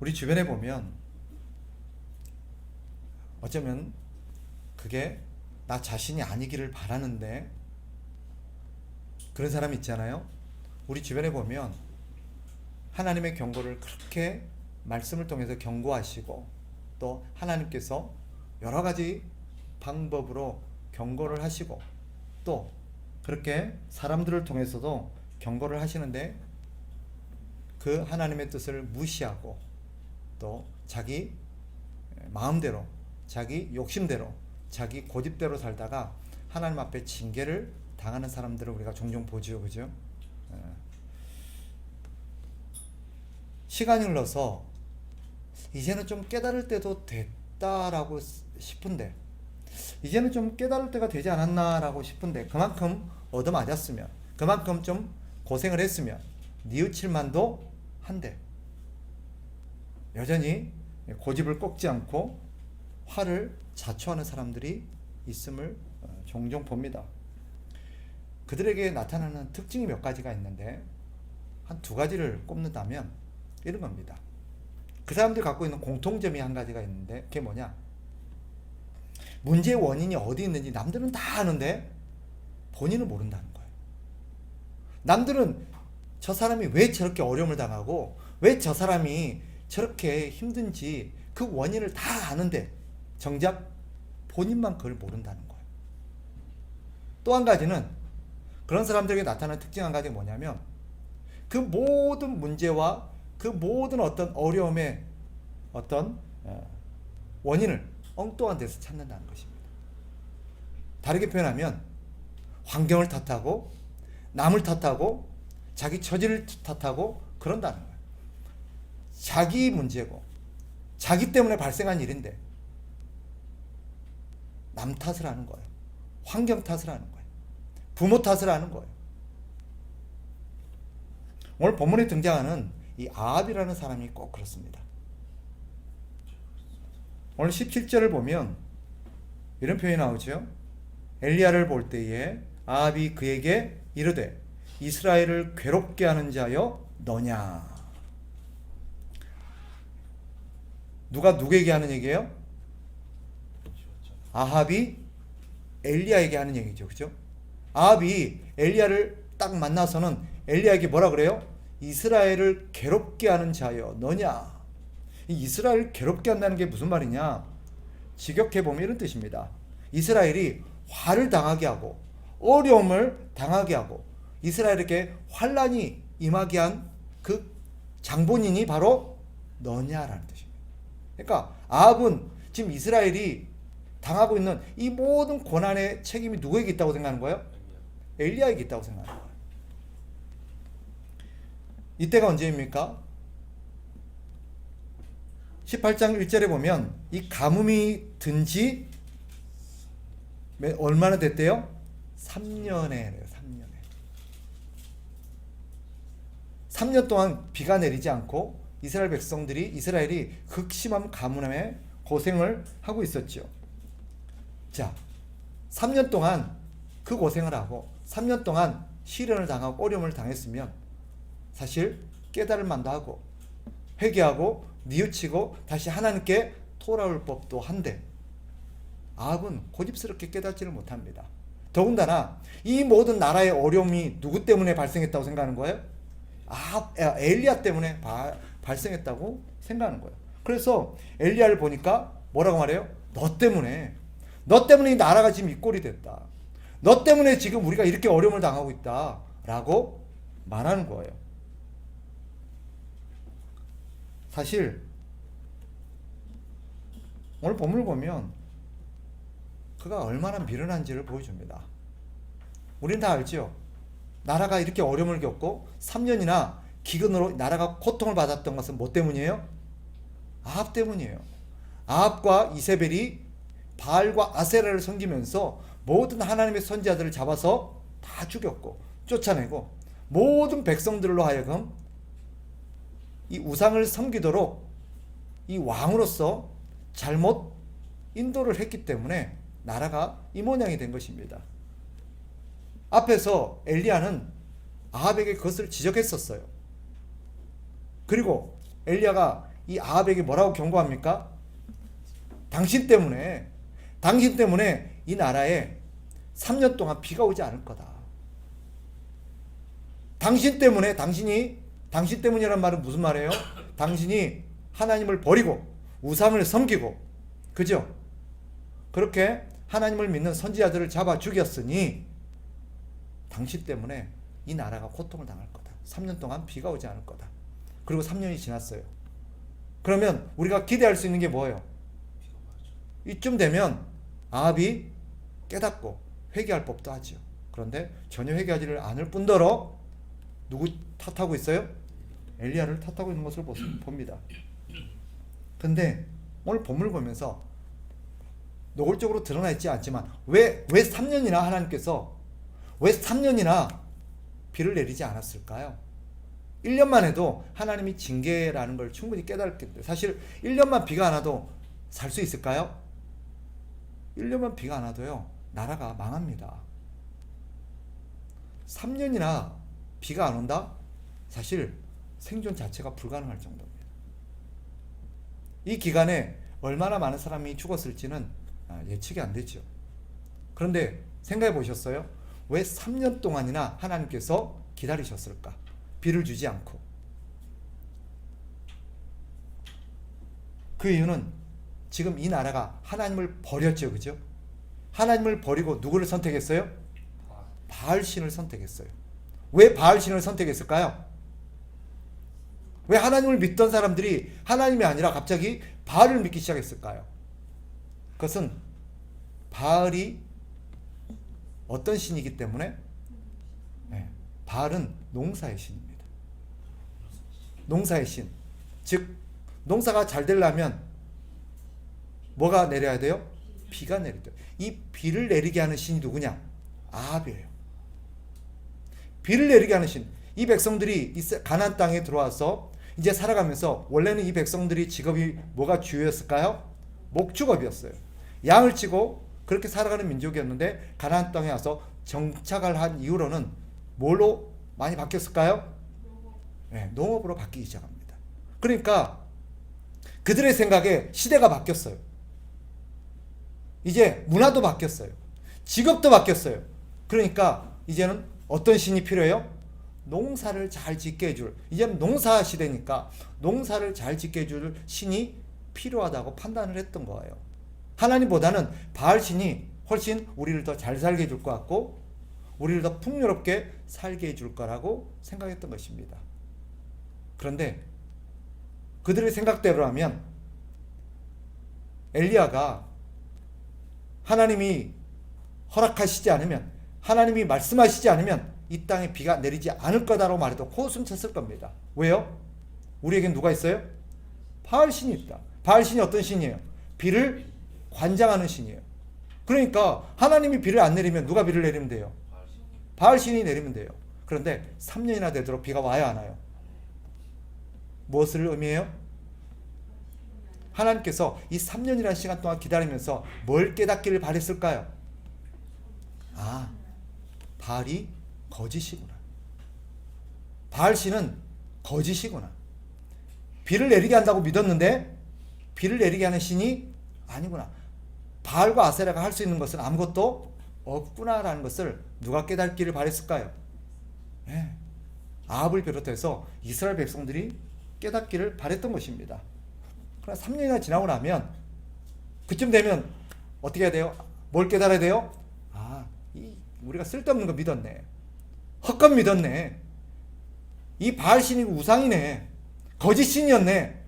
우리 주변에 보면 어쩌면 그게 나 자신이 아니기를 바라는데 그런 사람 있잖아요. 우리 주변에 보면 하나님의 경고를 그렇게 말씀을 통해서 경고하시고 또 하나님께서 여러 가지 방법으로 경고를 하시고 또 그렇게 사람들을 통해서도 경고를 하시는데 그 하나님의 뜻을 무시하고 또 자기 마음대로 자기 욕심대로 자기 고집대로 살다가 하나님 앞에 징계를 당하는 사람들을 우리가 종종 보지요. 그죠? 시간이 흘러서 이제는 좀 깨달을 때도 됐다라고 싶은데 이제는 좀 깨달을 때가 되지 않았나라고 싶은데 그만큼 얻어맞았으면 그만큼 좀 고생을 했으면 뉘우칠 만도 한데 여전히 고집을 꺾지 않고 화를 자초하는 사람들이 있음을 종종 봅니다. 그들에게 나타나는 특징이 몇 가지가 있는데 한 두 가지를 꼽는다면 이런 겁니다. 그 사람들이 갖고 있는 공통점이 한 가지가 있는데 그게 뭐냐? 문제의 원인이 어디 있는지 남들은 다 아는데 본인은 모른다는 거예요. 남들은 저 사람이 왜 저렇게 어려움을 당하고 왜 저 사람이 저렇게 힘든지 그 원인을 다 아는데 정작 본인만 그걸 모른다는 거예요. 또 한 가지는 그런 사람들에게 나타나는 특징 한 가지가 뭐냐면 그 모든 문제와 그 모든 어떤 어려움의 어떤 원인을 엉뚱한 데서 찾는다는 것입니다. 다르게 표현하면 환경을 탓하고 남을 탓하고 자기 처지를 탓하고 그런다는 거예요. 자기 문제고 자기 때문에 발생한 일인데 남 탓을 하는 거예요. 환경 탓을 하는 거예요. 부모 탓을 하는 거예요. 오늘 본문에 등장하는 이 아합이라는 사람이 꼭 그렇습니다. 오늘 17절을 보면 이런 표현이 나오죠. 엘리야를 볼 때에 아합이 그에게 이르되 이스라엘을 괴롭게 하는 자여 너냐. 누가 누구에게 하는 얘기예요? 아합이 엘리야에게 하는 얘기죠. 그죠? 아합이 엘리야를 딱 만나서는 엘리야에게 뭐라 그래요? 이스라엘을 괴롭게 하는 자여 너냐. 이 이스라엘을 괴롭게 한다는 게 무슨 말이냐? 직역해보면 이런 뜻입니다. 이스라엘이 화를 당하게 하고 어려움을 당하게 하고 이스라엘에게 환란이 임하게 한 그 장본인이 바로 너냐라는 뜻입니다. 그러니까 아합은 지금 이스라엘이 당하고 있는 이 모든 고난의 책임이 누구에게 있다고 생각하는 거예요? 엘리야에게 있다고 생각하는 거예요. 이때가 언제입니까? 18장 1절에 보면 이 가뭄이 든 지 얼마나 됐대요? 3년에 3년 동안 비가 내리지 않고 이스라엘이 극심한 가뭄에 고생을 하고 있었죠. 자, 3년 동안 그 고생을 하고 3년 동안 시련을 당하고 어려움을 당했으면 사실 깨달을 만도 하고 회개하고 뉘우치고 다시 하나님께 돌아올 법도 한데 아합은 고집스럽게 깨닫지를 못합니다. 더군다나 이 모든 나라의 어려움이 누구 때문에 발생했다고 생각하는 거예요? 엘리야 때문에 발생했다고 생각하는 거예요. 그래서 엘리야를 보니까 뭐라고 말해요? 너 때문에 이 나라가 지금 이 꼴이 됐다. 너 때문에 지금 우리가 이렇게 어려움을 당하고 있다 라고 말하는 거예요. 사실 오늘 본문을 보면 그가 얼마나 미련한지를 보여줍니다. 우리는 다 알죠. 나라가 이렇게 어려움을 겪고 3년이나 기근으로 나라가 고통을 받았던 것은 뭐 때문이에요? 아합 때문이에요. 아합과 이세벨이 바알과 아세라를 섬기면서 모든 하나님의 선지자들을 잡아서 다 죽였고 쫓아내고 모든 백성들로 하여금 이 우상을 섬기도록 이 왕으로서 잘못 인도를 했기 때문에 나라가 이 모양이 된 것입니다. 앞에서 엘리야는 아합에게 그것을 지적했었어요. 그리고 엘리야가 이 아합에게 뭐라고 경고합니까? 당신 때문에 이 나라에 3년 동안 비가 오지 않을 거다. 당신 때문이란 말은 무슨 말이에요? 당신이 하나님을 버리고 우상을 섬기고, 그죠? 그렇게 하나님을 믿는 선지자들을 잡아 죽였으니 당신 때문에 이 나라가 고통을 당할 거다. 3년 동안 비가 오지 않을 거다. 그리고 3년이 지났어요. 그러면 우리가 기대할 수 있는 게 뭐예요? 이쯤 되면 아합이 깨닫고 회개할 법도 하지요. 그런데 전혀 회개하지를 않을 뿐더러 누구 탓하고 있어요? 엘리야를 탓하고 있는 것을 봅니다. 근데 오늘 본문을 보면서 노골적으로 드러나 있지 않지만 왜 3년이나 하나님께서 왜 3년이나 비를 내리지 않았을까요? 1년만 해도 하나님이 징계라는 걸 충분히 깨달았겠는데, 사실 1년만 비가 안 와도 살 수 있을까요? 1년만 비가 안 와도요, 나라가 망합니다. 3년이나 비가 안 온다? 사실 생존 자체가 불가능할 정도입니다. 이 기간에 얼마나 많은 사람이 죽었을지는 예측이 안 되죠. 그런데 생각해 보셨어요? 왜 3년 동안이나 하나님께서 기다리셨을까? 비를 주지 않고. 그 이유는 지금 이 나라가 하나님을 버렸죠. 그죠? 하나님을 버리고 누구를 선택했어요? 바알신을 선택했어요. 왜 바알신을 선택했을까요? 왜 하나님을 믿던 사람들이 하나님이 아니라 갑자기 바알을 믿기 시작했을까요? 그것은 바알이 어떤 신이기 때문에, 바알은 농사의 신입니다. 농사의 신. 즉 농사가 잘 되려면 뭐가 내려야 돼요? 비가 내려야 돼요. 이 비를 내리게 하는 신이 누구냐? 아합이에요. 비를 내리게 하는 신. 이 백성들이 가나안 땅에 들어와서 이제 살아가면서, 원래는 이 백성들이 직업이 뭐가 주요였을까요? 목축업이었어요. 양을 치고 그렇게 살아가는 민족이었는데 가나안 땅에 와서 정착을 한 이후로는 뭘로 많이 바뀌었을까요? 농업으로 바뀌기 시작합니다. 그러니까 그들의 생각에 시대가 바뀌었어요. 이제 문화도 바뀌었어요. 직업도 바뀌었어요. 그러니까 이제는 어떤 신이 필요해요? 농사를 잘 짓게 해줄, 이제는 농사 시대니까 농사를 잘 짓게 해줄 신이 필요하다고 판단을 했던 거예요. 하나님보다는 바알 신이 훨씬 우리를 더 잘 살게 해줄 것 같고 우리를 더 풍요롭게 살게 해줄 거라고 생각했던 것입니다. 그런데 그들의 생각대로라면 엘리야가 하나님이 허락하시지 않으면, 하나님이 말씀하시지 않으면 이 땅에 비가 내리지 않을 거다라고 말해도 코웃음 쳤을 겁니다. 왜요? 우리에겐 누가 있어요? 바알신이 있다. 바알신이 어떤 신이에요? 비를 관장하는 신이에요. 그러니까 하나님이 비를 안 내리면 누가 비를 내리면 돼요? 바알신이 내리면 돼요. 그런데 3년이나 되도록 비가 와야 하나요? 무엇을 의미해요? 하나님께서 이 3년이라는 시간 동안 기다리면서 뭘 깨닫기를 바랬을까요? 바알이 거짓이구나. 바알신은 거짓이구나. 비를 내리게 한다고 믿었는데 비를 내리게 하는 신이 아니구나. 바알과 아세라가 할 수 있는 것은 아무것도 없구나라는 것을 누가 깨닫기를 바랬을까요? 아합을 비롯해서 이스라엘 백성들이 깨닫기를 바랬던 것입니다. 그러나 3년이나 지나고 나면, 그쯤 되면 어떻게 해야 돼요? 뭘 깨달아야 돼요? 우리가 쓸데없는 거 믿었네. 헛것 믿었네. 이 바알신이 우상이네. 거짓신이었네.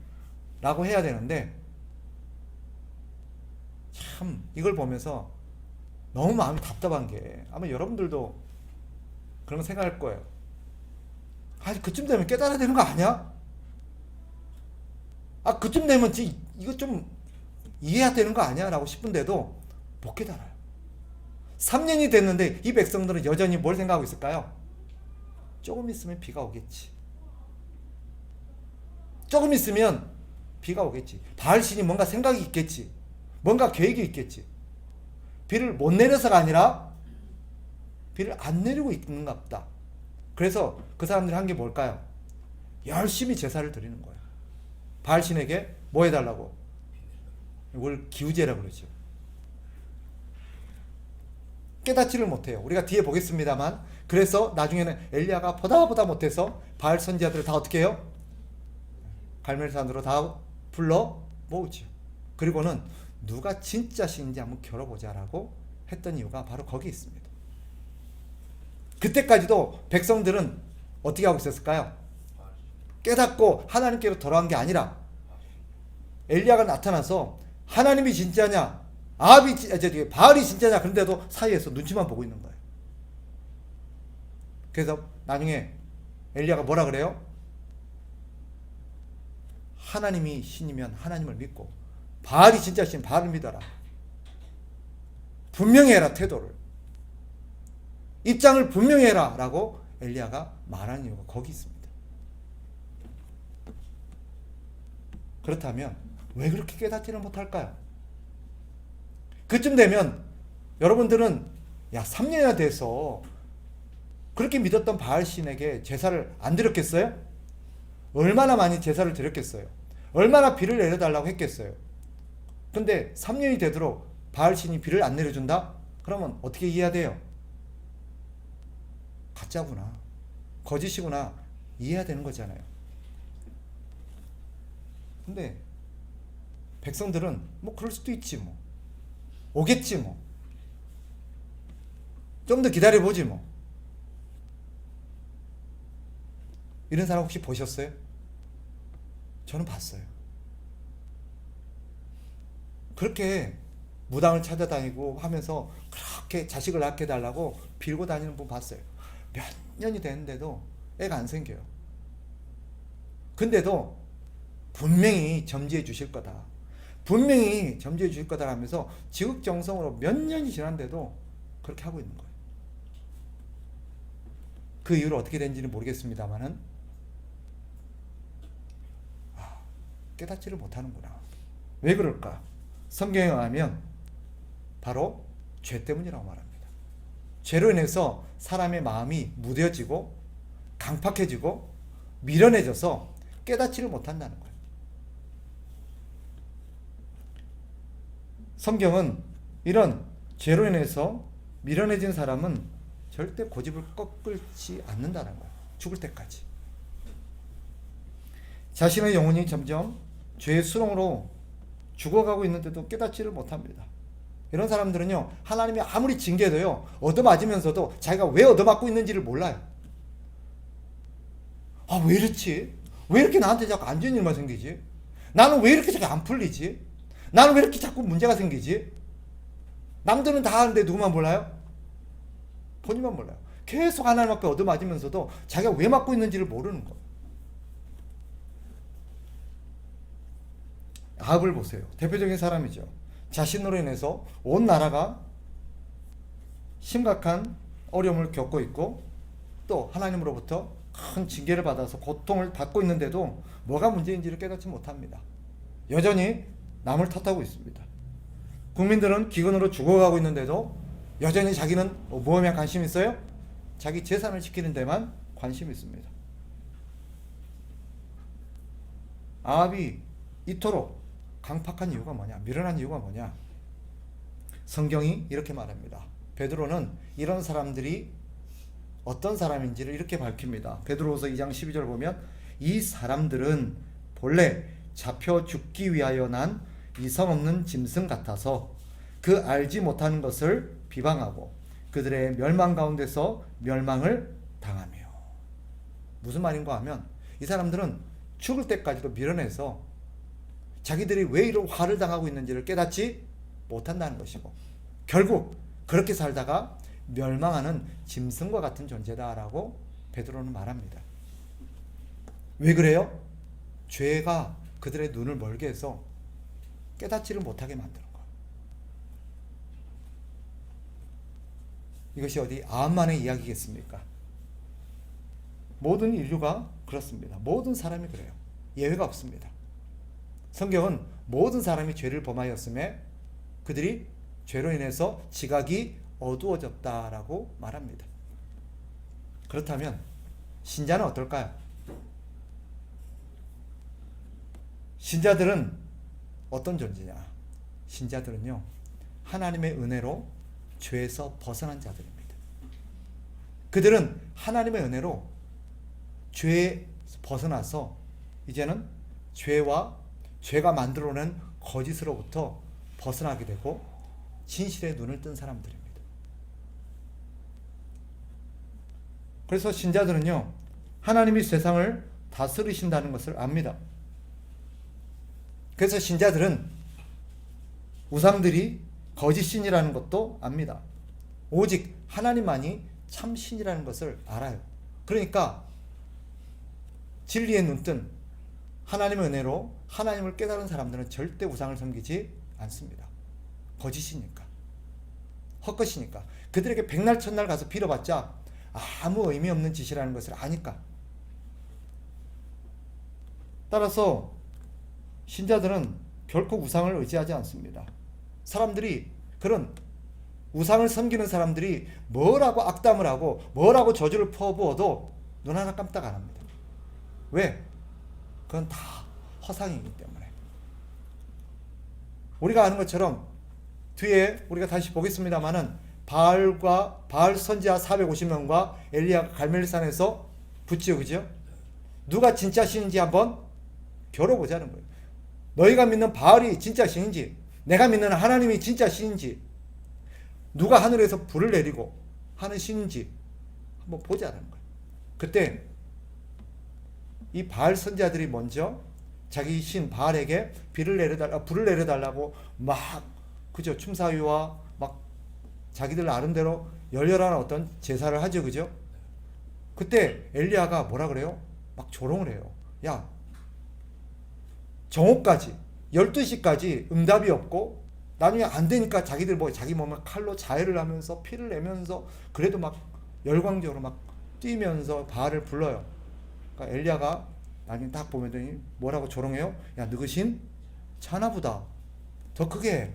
라고 해야 되는데, 참 이걸 보면서 너무 마음이 답답한 게, 아마 여러분들도 그런 거 생각할 거예요. 그쯤 되면 깨달아야 되는 거 아니야? 그쯤 되면 이거 좀 이해해야 되는 거 아니야? 라고 싶은데도 못 깨달아요. 3년이 됐는데 이 백성들은 여전히 뭘 생각하고 있을까요? 조금 있으면 비가 오겠지. 조금 있으면 비가 오겠지. 바알신이 뭔가 생각이 있겠지. 뭔가 계획이 있겠지. 비를 못 내려서가 아니라 비를 안 내리고 있는가 보다. 그래서 그 사람들이 한 게 뭘까요? 열심히 제사를 드리는 거예요. 바알신에게 뭐 해달라고? 이걸 기우제라고 그러죠. 깨닫지를 못해요. 우리가 뒤에 보겠습니다만, 그래서 나중에는 엘리야가 보다 못해서 바알 선지자들을 다 어떻게 해요? 갈멜산으로 다 불러 모으죠. 그리고는 누가 진짜 신인지 한번 겨뤄보자라고 했던 이유가 바로 거기 있습니다. 그때까지도 백성들은 어떻게 하고 있었을까요? 깨닫고 하나님께로 돌아간 게 아니라 엘리야가 나타나서 하나님이 진짜냐, 바알이 진짜냐, 그런데도 사이에서 눈치만 보고 있는 거예요. 그래서 나중에 엘리야가 뭐라 그래요? 하나님이 신이면 하나님을 믿고, 바알이 진짜 신, 바알을 믿어라. 분명히 해라, 태도를. 입장을 분명히 해라 라고 엘리야가 말하는 이유가 거기 있습니다. 그렇다면 왜 그렇게 깨닫지를 못할까요? 그쯤 되면 여러분들은 3년이나 돼서 그렇게 믿었던 바알신에게 제사를 안 드렸겠어요? 얼마나 많이 제사를 드렸겠어요? 얼마나 비를 내려달라고 했겠어요? 근데 3년이 되도록 바알신이 비를 안 내려준다? 그러면 어떻게 이해해야 돼요? 가짜구나, 거짓이구나 이해해야 되는 거잖아요. 근데 백성들은 뭐 그럴 수도 있지, 뭐 오겠지, 뭐 좀 더 기다려보지, 뭐 이런 사람 혹시 보셨어요? 저는 봤어요. 그렇게 무당을 찾아다니고 하면서 그렇게 자식을 낳게 달라고 빌고 다니는 분 봤어요. 몇 년이 됐는데도 애가 안 생겨요. 근데도 분명히 점지해 주실 거다, 분명히 점지해 주실 거다 하면서 지극정성으로 몇 년이 지났는데도 그렇게 하고 있는 거예요. 그 이유로 어떻게 된지는 모르겠습니다만은 깨닫지를 못하는구나. 왜 그럴까? 성경에 의하면 바로 죄 때문이라고 말합니다. 죄로 인해서 사람의 마음이 무뎌지고 강팍해지고 미련해져서 깨닫지를 못한다는 거예요. 성경은 이런 죄로 인해서 미련해진 사람은 절대 고집을 꺾지 않는다는 거예요. 죽을 때까지. 자신의 영혼이 점점 죄의 수렁으로 죽어가고 있는데도 깨닫지를 못합니다. 이런 사람들은요, 하나님이 아무리 징계해도요, 얻어맞으면서도 자기가 왜 얻어맞고 있는지를 몰라요. 왜 이렇지? 왜 이렇게 나한테 자꾸 안 좋은 일만 생기지? 나는 왜 이렇게 자꾸 안 풀리지? 나는 왜 이렇게 자꾸 문제가 생기지? 남들은 다 하는데 누구만 몰라요? 본인만 몰라요. 계속 하나님 앞에 얻어맞으면서도 자기가 왜 맞고 있는지를 모르는 거예요. 아합을 보세요. 대표적인 사람이죠. 자신으로 인해서 온 나라가 심각한 어려움을 겪고 있고, 또 하나님으로부터 큰 징계를 받아서 고통을 받고 있는데도 뭐가 문제인지를 깨닫지 못합니다. 여전히 남을 탓하고 있습니다. 국민들은 기근으로 죽어가고 있는데도 여전히 자기는 뭐에 관심이 있어요? 자기 재산을 지키는 데만 관심이 있습니다. 아합이 이토록 강팍한 이유가 뭐냐? 미련한 이유가 뭐냐? 성경이 이렇게 말합니다. 베드로는 이런 사람들이 어떤 사람인지를 이렇게 밝힙니다. 베드로후서 2장 12절 보면, 이 사람들은 본래 잡혀 죽기 위하여 난 이성 없는 짐승 같아서 그 알지 못하는 것을 비방하고 그들의 멸망 가운데서 멸망을 당하며. 무슨 말인가 하면, 이 사람들은 죽을 때까지도 미련해서 자기들이 왜 이런 화를 당하고 있는지를 깨닫지 못한다는 것이고, 결국 그렇게 살다가 멸망하는 짐승과 같은 존재다라고 베드로는 말합니다. 왜 그래요? 죄가 그들의 눈을 멀게 해서 깨닫지를 못하게 만드는 거예요. 이것이 어디 아합만의 이야기겠습니까? 모든 인류가 그렇습니다. 모든 사람이 그래요. 예외가 없습니다. 성경은 모든 사람이 죄를 범하였음에 그들이 죄로 인해서 지각이 어두워졌다라고 말합니다. 그렇다면 신자는 어떨까요? 신자들은 어떤 존재냐? 신자들은요, 하나님의 은혜로 죄에서 벗어난 자들입니다. 그들은 하나님의 은혜로 죄에 벗어나서 이제는 죄가 만들어낸 거짓으로부터 벗어나게 되고 진실의 눈을 뜬 사람들입니다. 그래서 신자들은요, 하나님이 세상을 다스리신다는 것을 압니다. 그래서 신자들은 우상들이 거짓신이라는 것도 압니다. 오직 하나님만이 참신이라는 것을 알아요. 그러니까 진리의 눈뜬 하나님의 은혜로 하나님을 깨달은 사람들은 절대 우상을 섬기지 않습니다. 거짓이니까, 헛것이니까. 그들에게 백날 첫날 가서 빌어봤자 아무 의미 없는 짓이라는 것을 아니까. 따라서 신자들은 결코 우상을 의지하지 않습니다. 사람들이, 그런 우상을 섬기는 사람들이 뭐라고 악담을 하고 뭐라고 저주를 퍼부어도 눈 하나 깜짝 안 합니다. 왜? 그건 다 허상이기 때문에. 우리가 아는 것처럼 뒤에 우리가 다시 보겠습니다마는 바알 선지자 450명과 엘리야가 갈멜산에서 붙지요, 그죠? 누가 진짜 신인지 한번 겨뤄보자는 거예요. 너희가 믿는 바알이 진짜 신인지, 내가 믿는 하나님이 진짜 신인지, 누가 하늘에서 불을 내리고 하는 신인지 한번 보자는 거예요. 그때 이 바알 선지자들이 먼저 자기 신 바알에게 불을 내려달라고 막, 그죠? 춤사위와 막 자기들 나름대로 열렬한 어떤 제사를 하죠, 그죠? 그때 엘리야가 뭐라 그래요? 막 조롱을 해요. 야, 정오까지 12시까지 응답이 없고 나중에 안 되니까 자기들 자기 몸을 칼로 자해를 하면서 피를 내면서 그래도 막 열광적으로 막 뛰면서 바알을 불러요. 그러니까 엘리야가 나중에 딱 보면 뭐라고 조롱해요? 야, 너그 신 자나보다 더 크게 해.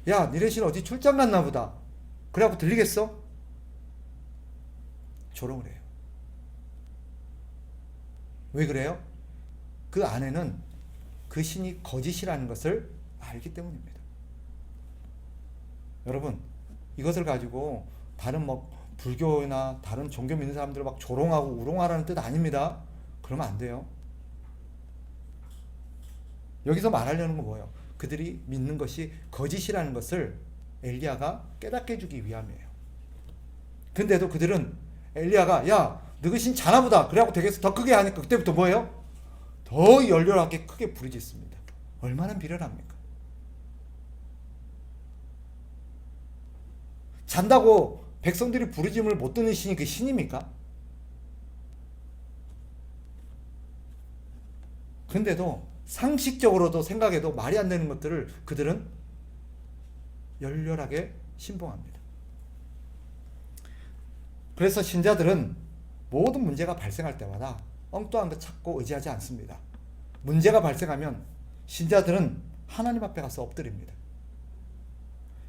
야, 니네 신 어디 출장 갔나 보다. 그래갖고 들리겠어? 조롱을 해요. 왜 그래요? 그 안에는 그 신이 거짓이라는 것을 알기 때문입니다. 여러분, 이것을 가지고 다른 불교나 다른 종교 믿는 사람들을 막 조롱하고 우롱하라는 뜻 아닙니다. 그러면 안 돼요. 여기서 말하려는 건 뭐예요? 그들이 믿는 것이 거짓이라는 것을 엘리야가 깨닫게 해주기 위함이에요. 근데도 그들은 엘리야가 야, 너그 신 자나보다 그래갖고 되겠어 더 크게 하니까 그때부터 뭐예요? 더 열렬하게 크게 부르짖습니다. 얼마나 미련합니까? 잔다고 백성들이 부르짖음을 못 듣는 신이 그 신입니까? 근데도 상식적으로도 생각해도 말이 안 되는 것들을 그들은 열렬하게 신봉합니다. 그래서 신자들은 모든 문제가 발생할 때마다 엉뚱한 거 찾고 의지하지 않습니다. 문제가 발생하면 신자들은 하나님 앞에 가서 엎드립니다.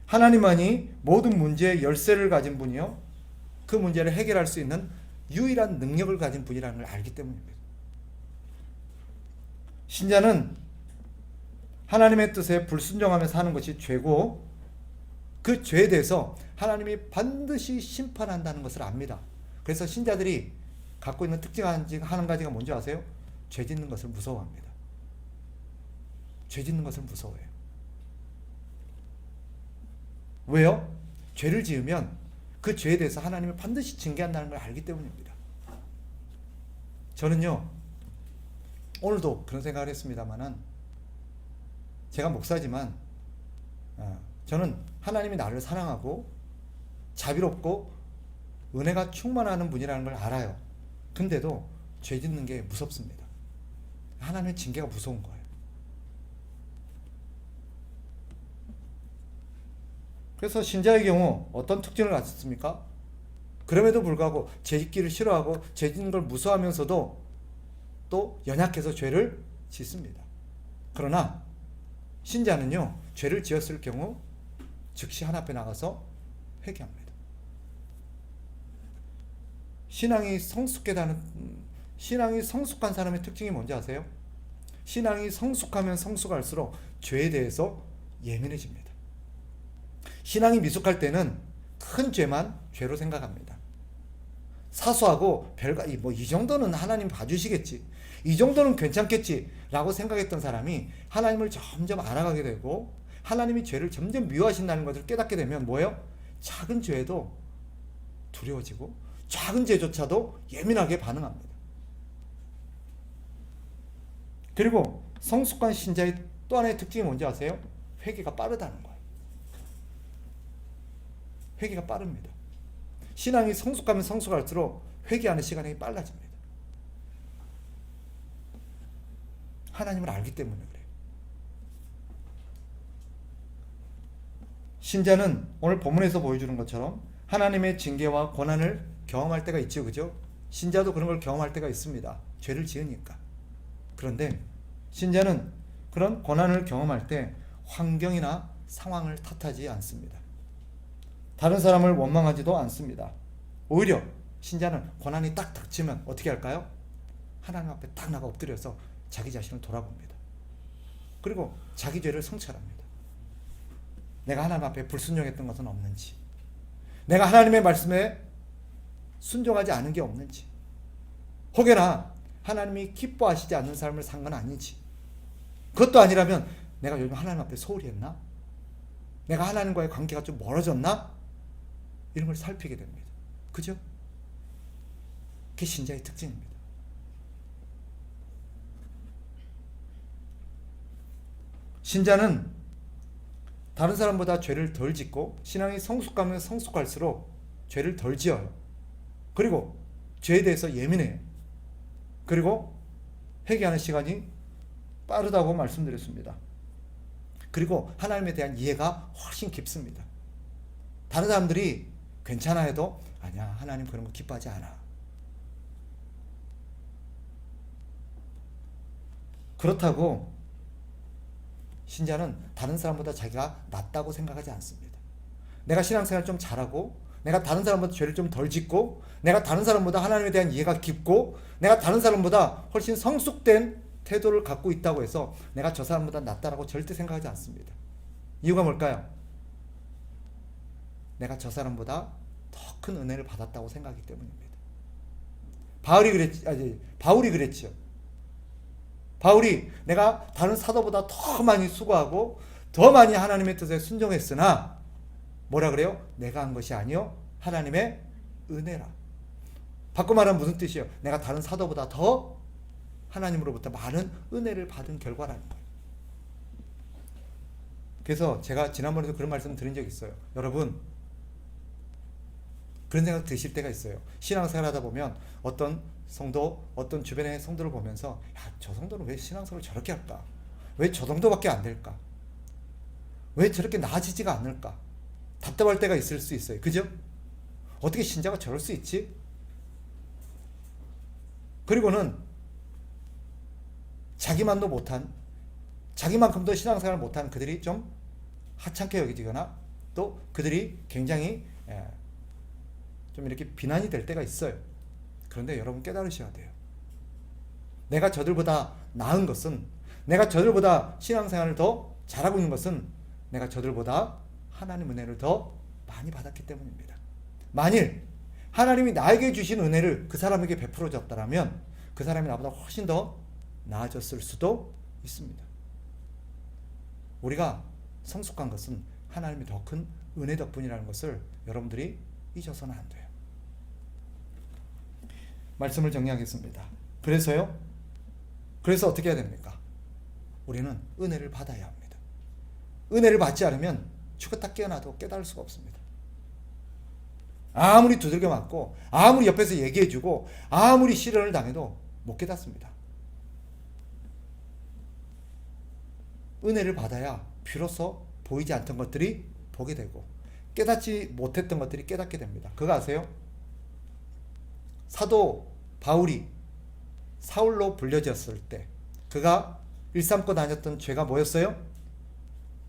하나님만이 모든 문제의 열쇠를 가진 분이요, 그 문제를 해결할 수 있는 유일한 능력을 가진 분이라는 걸 알기 때문입니다. 신자는 하나님의 뜻에 불순종하며 사는 것이 죄고 그 죄에 대해서 하나님이 반드시 심판한다는 것을 압니다. 그래서 신자들이 갖고 있는 특징 한 가지가 뭔지 아세요? 죄 짓는 것을 무서워합니다. 죄 짓는 것을 무서워해요. 왜요? 죄를 지으면 그 죄에 대해서 하나님이 반드시 징계한다는 걸 알기 때문입니다. 저는요, 오늘도 그런 생각을 했습니다만은, 제가 목사지만 저는 하나님이 나를 사랑하고 자비롭고 은혜가 충만하는 분이라는 걸 알아요. 근데도 죄 짓는 게 무섭습니다. 하나님의 징계가 무서운 거예요. 그래서 신자의 경우 어떤 특징을 갖췄습니까? 그럼에도 불구하고 죄 짓기를 싫어하고 죄 짓는 걸 무서워하면서도 또 연약해서 죄를 짓습니다. 그러나 신자는요, 죄를 지었을 경우 즉시 하나님 앞에 나가서 회개합니다. 신앙이 성숙한 사람의 특징이 뭔지 아세요? 신앙이 성숙하면 성숙할수록 죄에 대해서 예민해집니다. 신앙이 미숙할 때는 큰 죄만 죄로 생각합니다. 사소하고 별거 이 정도는 하나님 봐주시겠지, 이 정도는 괜찮겠지 라고 생각했던 사람이 하나님을 점점 알아가게 되고 하나님이 죄를 점점 미워하신다는 것을 깨닫게 되면 뭐예요? 작은 죄에도 두려워지고 작은 죄조차도 예민하게 반응합니다. 그리고 성숙한 신자의 또 하나의 특징이 뭔지 아세요? 회개가 빠르다는 거예요. 회개가 빠릅니다. 신앙이 성숙하면 성숙할수록 회개하는 시간이 빨라집니다. 하나님을 알기 때문에 그래요. 신자는 오늘 본문에서 보여주는 것처럼 하나님의 징계와 고난을 경험할 때가 있죠, 그죠? 신자도 그런 걸 경험할 때가 있습니다. 죄를 지으니까. 그런데 신자는 그런 고난을 경험할 때 환경이나 상황을 탓하지 않습니다. 다른 사람을 원망하지도 않습니다. 오히려 신자는 고난이 딱 닥치면 어떻게 할까요? 하나님 앞에 딱 나가 엎드려서 자기 자신을 돌아봅니다. 그리고 자기 죄를 성찰합니다. 내가 하나님 앞에 불순종했던 것은 없는지, 내가 하나님의 말씀에 순종하지 않은 게 없는지, 혹여나 하나님이 기뻐하시지 않는 삶을 산 건 아닌지, 그것도 아니라면 내가 요즘 하나님 앞에 소홀히 했나? 내가 하나님과의 관계가 좀 멀어졌나? 이런 걸 살피게 됩니다. 그죠? 그게 신자의 특징입니다. 신자는 다른 사람보다 죄를 덜 짓고 신앙이 성숙하면 성숙할수록 죄를 덜 지어요. 그리고 죄에 대해서 예민해요. 그리고 회개하는 시간이 빠르다고 말씀드렸습니다. 그리고 하나님에 대한 이해가 훨씬 깊습니다. 다른 사람들이 괜찮아 해도 아니야, 하나님 그런 거 기뻐하지 않아. 그렇다고 신자는 다른 사람보다 자기가 낫다고 생각하지 않습니다. 내가 신앙생활 좀 잘하고, 내가 다른 사람보다 죄를 좀 덜 짓고, 내가 다른 사람보다 하나님에 대한 이해가 깊고, 내가 다른 사람보다 훨씬 성숙된 태도를 갖고 있다고 해서 내가 저 사람보다 낫다라고 절대 생각하지 않습니다. 이유가 뭘까요? 내가 저 사람보다 더 큰 은혜를 받았다고 생각하기 때문입니다. 바울이 그랬죠. 바울이 내가 다른 사도보다 더 많이 수고하고 더 많이 하나님의 뜻에 순종했으나 뭐라 그래요? 내가 한 것이 아니요 하나님의 은혜라. 바꿔 말하면 무슨 뜻이에요? 내가 다른 사도보다 더 하나님으로부터 많은 은혜를 받은 결과라는 거예요. 그래서 제가 지난번에도 그런 말씀 드린 적이 있어요. 여러분, 그런 생각 드실 때가 있어요. 신앙생활 하다 보면 어떤 성도, 어떤 주변의 성도를 보면서 야, 저 성도는 왜 신앙생활을 저렇게 할까? 왜 저 정도밖에 안 될까? 왜 저렇게 나아지지가 않을까? 답답할 때가 있을 수 있어요. 그죠? 어떻게 신자가 저럴 수 있지? 그리고는 자기만도 못한, 자기만큼도 신앙생활을 못한 그들이 좀 하찮게 여겨지거나 또 그들이 굉장히 좀 이렇게 비난이 될 때가 있어요. 그런데 여러분 깨달으셔야 돼요. 내가 저들보다 나은 것은, 내가 저들보다 신앙생활을 더 잘하고 있는 것은 내가 저들보다 하나님 은혜를 더 많이 받았기 때문입니다. 만일 하나님이 나에게 주신 은혜를 그 사람에게 베풀어 줬다면 그 사람이 나보다 훨씬 더 나아졌을 수도 있습니다. 우리가 성숙한 것은 하나님이 더 큰 은혜 덕분이라는 것을 여러분들이 잊어서는 안 돼요. 말씀을 정리하겠습니다. 그래서 어떻게 해야 됩니까? 우리는 은혜를 받아야 합니다. 은혜를 받지 않으면 죽었다 깨어나도 깨달을 수가 없습니다. 아무리 두들겨 맞고 아무리 옆에서 얘기해주고 아무리 시련을 당해도 못 깨닫습니다. 은혜를 받아야 비로소 보이지 않던 것들이 보게 되고 깨닫지 못했던 것들이 깨닫게 됩니다. 그거 아세요? 사도 바울이 사울로 불려졌을 때 그가 일삼고 다녔던 죄가 뭐였어요?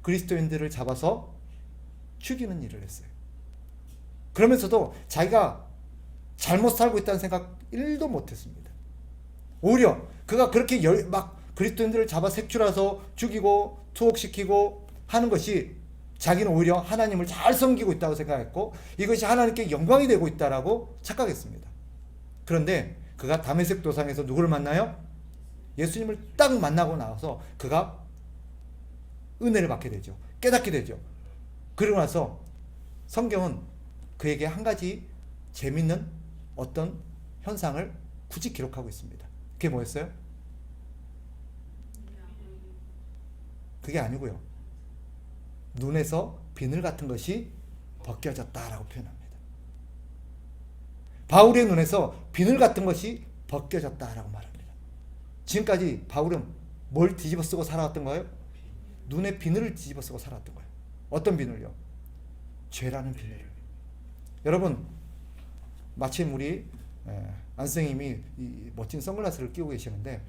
그리스도인들을 잡아서 죽이는 일을 했어요. 그러면서도 자기가 잘못 살고 있다는 생각 1도 못했습니다. 오히려 그가 그렇게 막 그리스도인들을 잡아 색출해서 죽이고 투옥시키고 하는 것이 자기는 오히려 하나님을 잘 섬기고 있다고 생각했고 이것이 하나님께 영광이 되고 있다라고 착각했습니다. 그런데 그가 다메섹 도상에서 누구를 만나요? 예수님을 딱 만나고 나서 그가 은혜를 받게 되죠. 깨닫게 되죠. 그러고 나서 성경은 그에게 한 가지 재밌는 어떤 현상을 굳이 기록하고 있습니다. 그게 뭐였어요? 그게 아니고요. 눈에서 비늘 같은 것이 벗겨졌다라고 표현합니다. 바울의 눈에서 비늘 같은 것이 벗겨졌다라고 말합니다. 지금까지 바울은 뭘 뒤집어 쓰고 살아왔던 거예요? 눈에 비늘을 뒤집어 쓰고 살아왔던 거예요. 어떤 비늘요? 죄라는 비늘을. 여러분, 마침 우리 안 선생님이 이 멋진 선글라스를 끼고 계시는데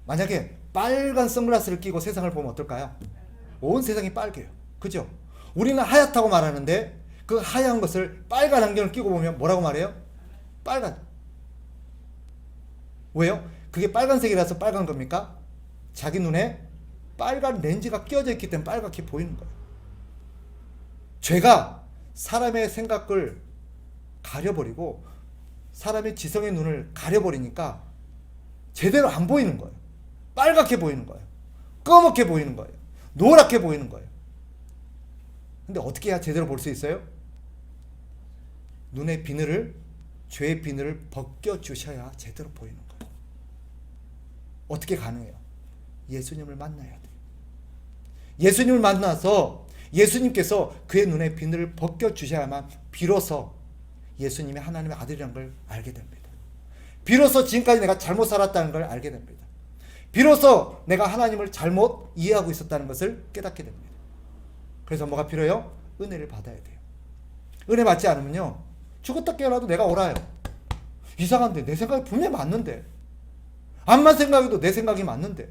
만약에 빨간 선글라스를 끼고 세상을 보면 어떨까요? 온 세상이 빨개요. 그죠? 우리는 하얗다고 말하는데 그 하얀 것을 빨간 안경을 끼고 보면 뭐라고 말해요? 빨간. 왜요? 그게 빨간색이라서 빨간 겁니까? 자기 눈에 빨간 렌즈가 끼어져 있기 때문에 빨갛게 보이는 거예요. 죄가 사람의 생각을 가려버리고 사람의 지성의 눈을 가려버리니까 제대로 안 보이는 거예요. 빨갛게 보이는 거예요. 검게 보이는 거예요. 노랗게 보이는 거예요. 근데 어떻게 해야 제대로 볼 수 있어요? 눈의 비늘을, 죄의 비늘을 벗겨주셔야 제대로 보이는 거예요. 어떻게 가능해요? 예수님을 만나야 돼요. 예수님을 만나서 예수님께서 그의 눈의 비늘을 벗겨주셔야만 비로소 예수님이 하나님의 아들이라는 걸 알게 됩니다. 비로소 지금까지 내가 잘못 살았다는 걸 알게 됩니다. 비로소 내가 하나님을 잘못 이해하고 있었다는 것을 깨닫게 됩니다. 그래서 뭐가 필요해요? 은혜를 받아야 돼요. 은혜 받지 않으면요, 죽었다 깨어나도 내가 옳아요. 이상한데 내 생각이 분명히 맞는데, 암만 생각해도 내 생각이 맞는데,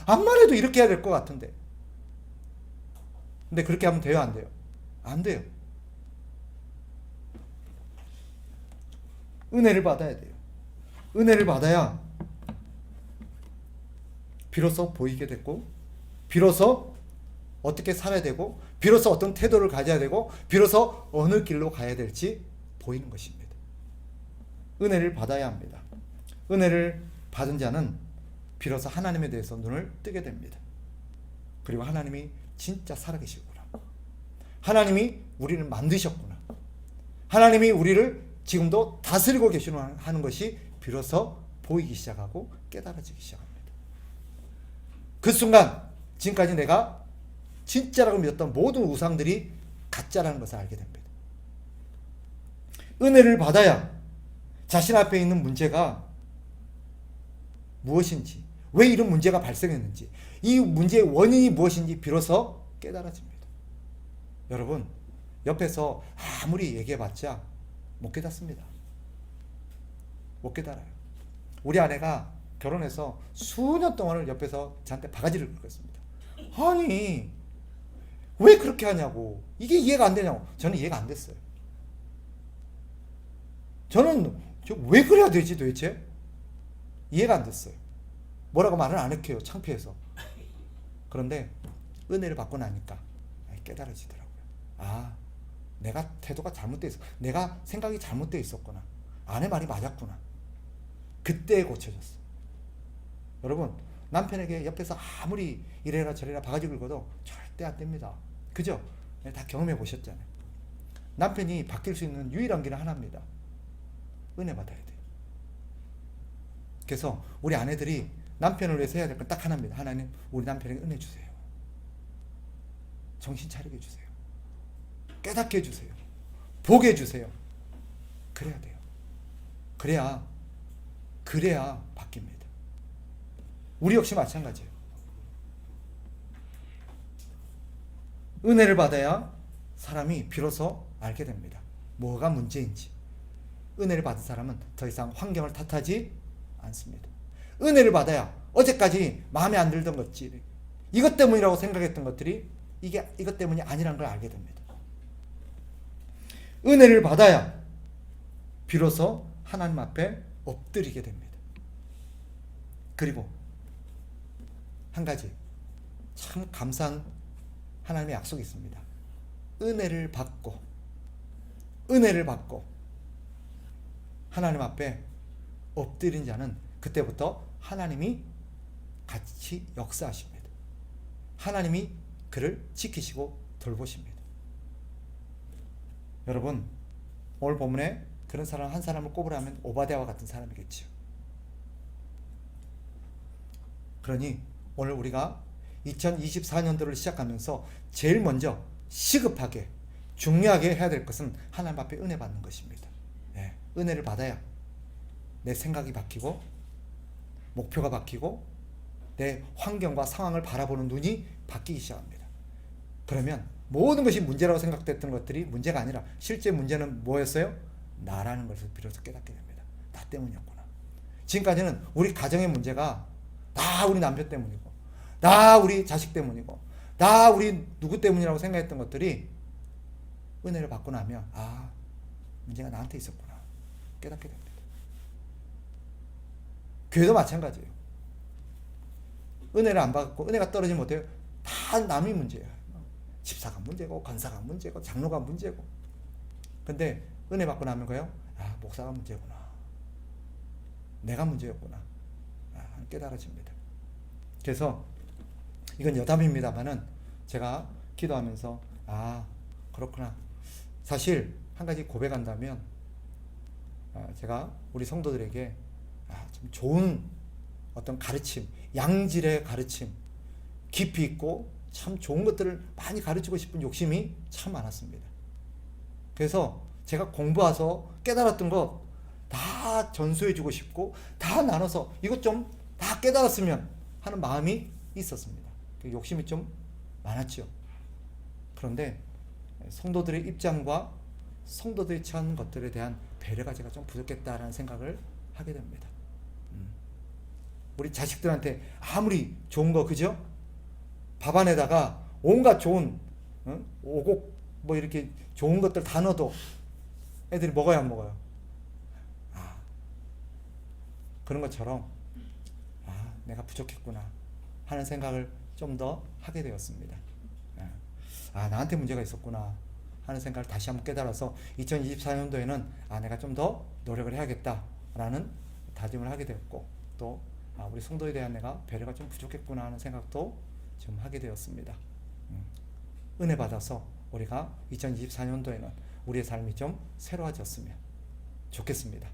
암만 해도 이렇게 해야 될 것 같은데. 근데 그렇게 하면 돼요, 안 돼요? 안 돼요. 은혜를 받아야 돼요. 은혜를 받아야 비로소 보이게 됐고, 비로소 어떻게 살아야 되고, 비로소 어떤 태도를 가져야 되고, 비로소 어느 길로 가야 될지 보이는 것입니다. 은혜를 받아야 합니다. 은혜를 받은 자는 비로소 하나님에 대해서 눈을 뜨게 됩니다. 그리고 하나님이 진짜 살아계시구나. 하나님이 우리를 만드셨구나. 하나님이 우리를 지금도 다스리고 계시는 하는 것이 비로소 보이기 시작하고 깨달아지기 시작합니다. 그 순간 지금까지 내가 진짜라고 믿었던 모든 우상들이 가짜라는 것을 알게 됩니다. 은혜를 받아야 자신 앞에 있는 문제가 무엇인지, 왜 이런 문제가 발생했는지, 이 문제의 원인이 무엇인지 비로소 깨달아집니다. 여러분, 옆에서 아무리 얘기해봤자 못 깨닫습니다. 못 깨달아요. 우리 아내가 결혼해서 수년 동안을 옆에서 저한테 바가지를 긁었습니다. 아니, 왜 그렇게 하냐고. 이게 이해가 안 되냐고. 저는 이해가 안 됐어요. 저는 왜 그래야 되지 도대체? 이해가 안 됐어요. 뭐라고 말을 안 했게요. 창피해서. 그런데 은혜를 받고 나니까 깨달아지더라고요. 아, 내가 태도가 잘못되어 있어. 내가 생각이 잘못되어 있었구나. 아내 말이 맞았구나. 그때 고쳐졌어. 여러분, 남편에게 옆에서 아무리 이래라 저래라 바가지 긁어도 절대 안 됩니다. 그죠? 다 경험해 보셨잖아요. 남편이 바뀔 수 있는 유일한 길은 하나입니다. 은혜 받아야 돼요. 그래서 우리 아내들이 남편을 위해서 해야 될 건 딱 하나입니다. 하나님, 우리 남편에게 은혜 주세요. 정신 차리게 해주세요. 깨닫게 해주세요. 보게 해주세요. 그래야 돼요. 그래야 바뀝니다. 우리 역시 마찬가지예요. 은혜를 받아야 사람이 비로소 알게 됩니다. 뭐가 문제인지. 은혜를 받은 사람은 더 이상 환경을 탓하지 않습니다. 은혜를 받아야 어제까지 마음에 안 들던 것들이, 이것 때문이라고 생각했던 것들이 이게 이것 때문이 아니라는 걸 알게 됩니다. 은혜를 받아야 비로소 하나님 앞에 엎드리게 됩니다. 그리고 한 가지 참 감사한 하나님의 약속이 있습니다. 은혜를 받고 하나님 앞에 엎드린 자는 그때부터 하나님이 같이 역사하십니다. 하나님이 그를 지키시고 돌보십니다. 여러분, 오늘 본문에 그런 사람 한 사람을 꼽으라면 오바댜와 같은 사람이겠지요. 그러니 오늘 우리가 2024년도를 시작하면서 제일 먼저 시급하게 중요하게 해야 될 것은 하나님 앞에 은혜 받는 것입니다. 네, 은혜를 받아야 내 생각이 바뀌고 목표가 바뀌고 내 환경과 상황을 바라보는 눈이 바뀌기 시작합니다. 그러면 모든 것이 문제라고 생각됐던 것들이 문제가 아니라 실제 문제는 뭐였어요? 나라는 것을 비로소 깨닫게 됩니다. 나 때문이었구나. 지금까지는 우리 가정의 문제가 나 우리 남편 때문이고 나 우리 자식 때문이고 나 우리 누구 때문이라고 생각했던 것들이 은혜를 받고 나면 아, 문제가 나한테 있었구나 깨닫게 됩니다. 교회도 마찬가지예요. 은혜를 안 받고 은혜가 떨어지면 어때요? 다 남이 문제예요. 집사가 문제고 권사가 문제고 장로가 문제고. 근데 은혜 받고 나면 거요? 아, 목사가 문제구나. 내가 문제였구나. 깨달아집니다. 그래서 이건 여담입니다만은 제가 기도하면서 아, 그렇구나. 사실 한 가지 고백한다면 제가 우리 성도들에게 좀 좋은 어떤 가르침, 양질의 가르침, 깊이 있고 참 좋은 것들을 많이 가르치고 싶은 욕심이 참 많았습니다. 그래서 제가 공부해서 깨달았던 거 다 전수해주고 싶고 다 나눠서 이것 좀 다 깨달았으면 하는 마음이 있었습니다. 그 욕심이 좀 많았죠. 그런데 성도들의 입장과 성도들이 처한 것들에 대한 배려가 제가 좀 부족했다라는 생각을 하게 됩니다. 우리 자식들한테 아무리 좋은 거 그죠? 밥 안에다가 온갖 좋은 오곡 뭐 이렇게 좋은 것들 다 넣어도 애들이 먹어야 안 먹어요? 그런 것처럼 내가 부족했구나 하는 생각을 좀 더 하게 되었습니다. 나한테 문제가 있었구나 하는 생각을 다시 한번 깨달아서 2024년도에는 내가 좀 더 노력을 해야겠다라는 다짐을 하게 되었고 또 우리 성도에 대한 내가 배려가 좀 부족했구나 하는 생각도 좀 하게 되었습니다. 은혜 받아서 우리가 2024년도에는 우리의 삶이 좀 새로워졌으면 좋겠습니다.